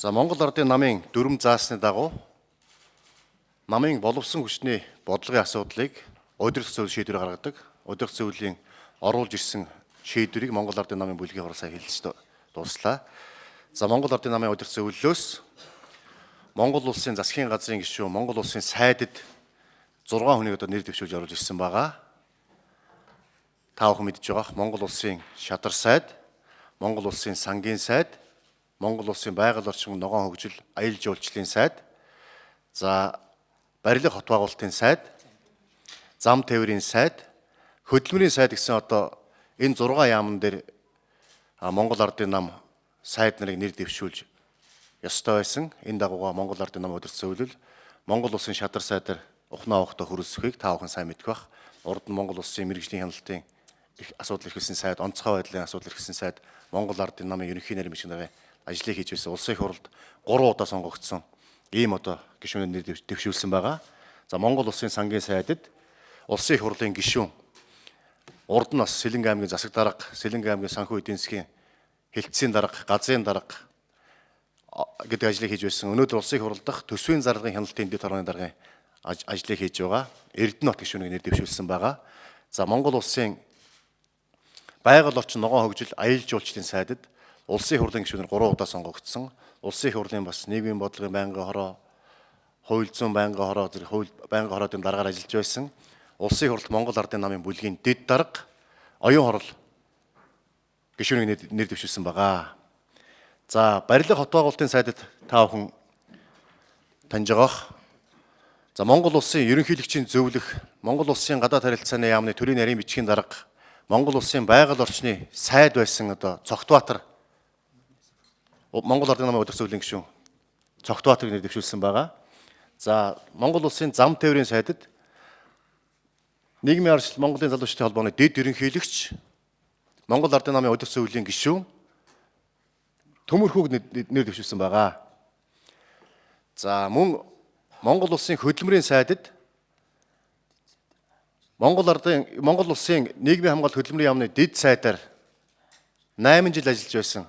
За Монгол Ардын намын дүрм заасны дагуу намын боловсон хүчний бодлогын асуудлыг удирдах зөвлөл шийдвэр гаргадаг. Удирдах зөвлөлийн оруулж ирсэн шийдвэрийг Монгол Ардын намын бүлгийн хурал сайн хэлж дууслаа. За Монгол Ардын намын удирдах зөвлөлөөс Монгол улсын засгийн газрын гишүүн Монгол улсын сайдд 6 хүнийг одоо нэр дэвшүүлж оруулж ирсэн байгаа. Та бүхэн мэдж байгаа Монгол улсын шадар сайд, Монгол улсын сангийн сайд, Монгол улсын байгаль орчин ногоон хөгжил аялал жуулчлалын сайд, за барилга хот байгуулалтын сайд, зам тээврийн сайд, хөдөлмөрийн сайд гэсэн одоо энэ 6 яамн дээр Монгол Ардын нам сайд нарыг нэр дэвшүүлж ёстой байсан. Энэ дагууга Монгол Ардын нам удирдах зөвлөл Монгол улсын шадар сайдаар ухнаа ухтаа хүрэлцэхийг та бүхэн сайн мэдэх бах. Урд нь Монгол улсын мэргэжлийн хяналтын асуудал эрхэлсэн сайд, онцгой байдлын асуудал эрхэлсэн сайд, Монгол Ардын намын ерөнхий нарийн бичгийн ажлыг хийж байсан. Улсын их хурлд 3 удаа сонгогдсон ийм одоо гишүүнээр нэр дэвшүүлсэн байгаа. За Монгол улсын сангийн сайдад улсын их хурлын гишүүн урд нь бас Сэлэнг аймгийн засаг дарга, Сэлэнг аймгийн санхүү эдийн засгийн хэлтсийн дарга, газрын дарга гэдэг ажлыг хийж байсан. Өнөөдөр улсын их хурл дахь төсвийн зарлагын хяналтын дэд хорооны даргын ажлыг хийж байгаа. Эрдэнэт гишүүнийг нэр дэвшүүлсэн байгаа. За Монгол улсын байгаль орчин ногоон хөгжил аялал жуулчлалын сайдад улсын их хурлын гишүүнээр 3 удаа сонгогдсон. Улсын их хурлын бас нийгмийн бодлогын байнгын хороо, хууль зүйн байнгын хороо зэрэг хууль байнгын хороодын даргаар ажиллаж байсан. Улсын их хурлд Монгол Ардын намын бүлгийн дэд дарга оюун хорол гишүүнийг нэр дэвшүүлсэн байгаа. За барилга хот байгуулалтын сайдад та бүхэн таньж байгаах. За Монгол улсын ерөнхийлөгчийн зөвлөх, Монгол улсын гадаад харилцааны яамны төрийн нарийн бичгийн дарга, Монгол улсын байгаль орчны сайд байсан одоо Цогтбаатар Монгол Ардын намын удирдах зөвлөлийн гишүүн Цогтбаатарыг нэр дэвшүүлсэн байгаа. За Монгол улсын зам тээврийн сайдад нийгмийн арчил Монголын залуучуудын холбооны дэд ерөнхийлөгч Монгол Ардын намын удирдах зөвлөлийн гишүүн Төмөрхүүг нэр дэвшүүлсэн байгаа. За мөн Монгол улсын хөдөлмөрийн сайдад Монгол улсын нийгмийн хамгаалалт хөдөлмөрийн яамны дэд сайдаар 8 жил ажиллаж байсан.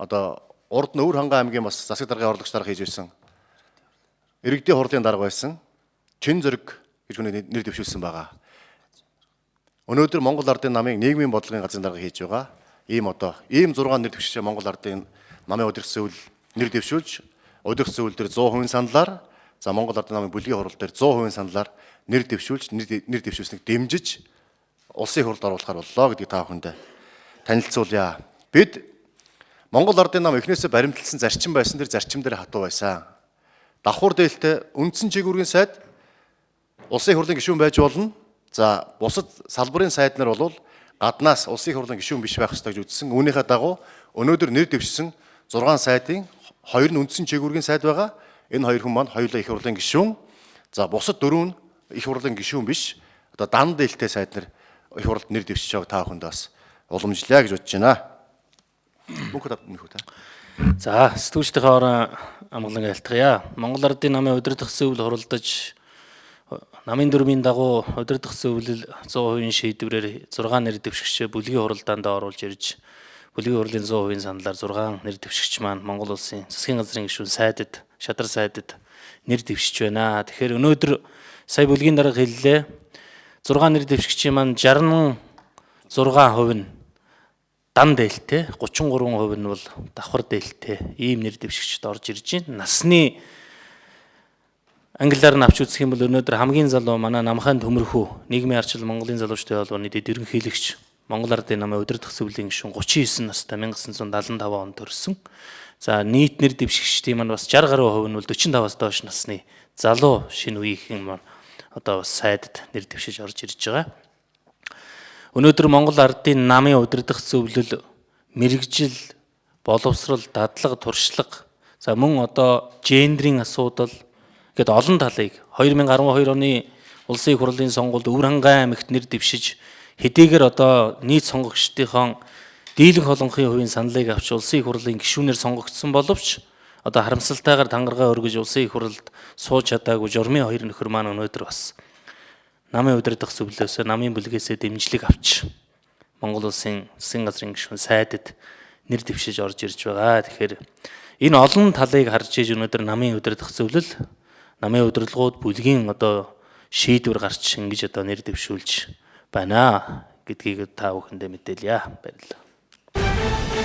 Одоо урд нь Өвөр ханган аймгийн бас засаг даргын орлогч дарга хийж байсан. Иргэдийн хурлын дарга байсан. Чин зэрэг гэж хүний нэр дэвшүүлсэн байгаа. Өнөөдөр Монгол Ардын намын нийгмийн бодлогын газрын дарга хийж байгаа. Ийм 6 нэр дэвшиж Монгол Ардын намын удирдах зөвлөл нэр дэвшүүлж удирдах зөвлөл дээр 100% саналаар, за Монгол Ардын намын бүлгийн хурал дээр 100% саналаар нэр дэвшүүлж нэр дэвшүүлсэнийг дэмжиж улсын хурлд оруулахар боллоо гэдгийг та бүхэнд танилцуулъя. Бид Монгол Ардын нам эхнээсээ баримтлсан зарчим байсан, тэр зарчим дээр хатуу байсан. Давхар дээлтэй үндсэн чиглэлгийн сайд улсын хурлын гишүүн байж болно. За бусад салбарын сайд нар бол гаднаас улсын хурлын гишүүн биш байх ёстой гэж үзсэн. Үүнийхээ дагуу өнөөдөр нэр дэвшсэн 6 сайдын 2 нь үндсэн чиглэлгийн сайд байгаа. Энэ 2 хүн маань хоёулаа их хурлын гишүүн. За бусад 4 нь их хурлын гишүүн биш. Одоо дан дээлтэй сайд нар их хурлд нэр дэвшиж байгааг та бүхэнд бас уламжлая гэж бодож байна. За сэтгүүлчдийн хоорон амгалан айлтгая. Монгол Ардын намын удирдах зөвлөл хуралдаж намын дүрмийн дагуу удирдах зөвлөл 100% шийдвэрээр 6 нэр дэвшигч бүлгийн хуралдаанд оруулж ирж бүлгийн хурлын 100% саналаар 6 нэр дэвшигч маань Монгол улсын засгийн газрын гишүүн сайдад, шадар сайдад нэр дэвшиж байна. Тэгэхээр өнөөдөр сая бүлгийн дарга хэллээ. 6 нэр дэвшигчийн маань 66% нь дан дээлтэй, 33% нь бол давхар дээлтэй ийм нэр дэвшигчд орж ирж байна. Насны англиар нь авч үзэх юм бол өнөөдөр хамгийн залуу манай Намхан Төмөрхүү, нийгмийн арчил Монголын залуучдын холбооны дэд ерөнхийлөгч, Монгол Ардын намын удирдах зөвлөлийн гишүүн 39 настай 1975 онд төрсөн. За нийт нэр дэвшигчдийн маань бас 60 гаруй хувь нь бол 45-аас доош насны залуу шинэ үеийнхэн маань одоо бас сайдд нэр дэвшиж орж ирж байгаа. Өнөөдөр Монгол Ардын намын удирдах зөвлөл мэрэгжил, боловсрал, дадлага, туршлага, за мөн одоо гендрийн асуудал гэд олон талыг 2012 оны улсын их хурлын сонгуульд Өвөр ханган аймагт нэр дэвшиж хэдийгээр одоо нийт сонгогчдынхон дийлэнх олонхын хувийн саналыг авч улсын их хурлын гишүүнээр сонгогдсон боловч одоо харамсалтайгаар тангаргаа өргөж улсын их хурлд сууж чадаагүй журмын 2 нөхөр маань өнөөдөр бас намын удирдах зөвлөлөөсөө намын бүлгээсээ дэмжлэг авч Монгол улсын засгийн газрын гишүүн сайдад нэр дэвшиж орж ирж байгаа. Тэгэхээр Энэ олон талыг харж иж өнөөдөр намын удирдах зөвлөл, намын удирдлагууд бүлгийн одоо шийдвэр гарч ингэж одоо нэр дэвшүүлж байна гэдгийг та бүхэндээ мэдээлье. Баярлалаа.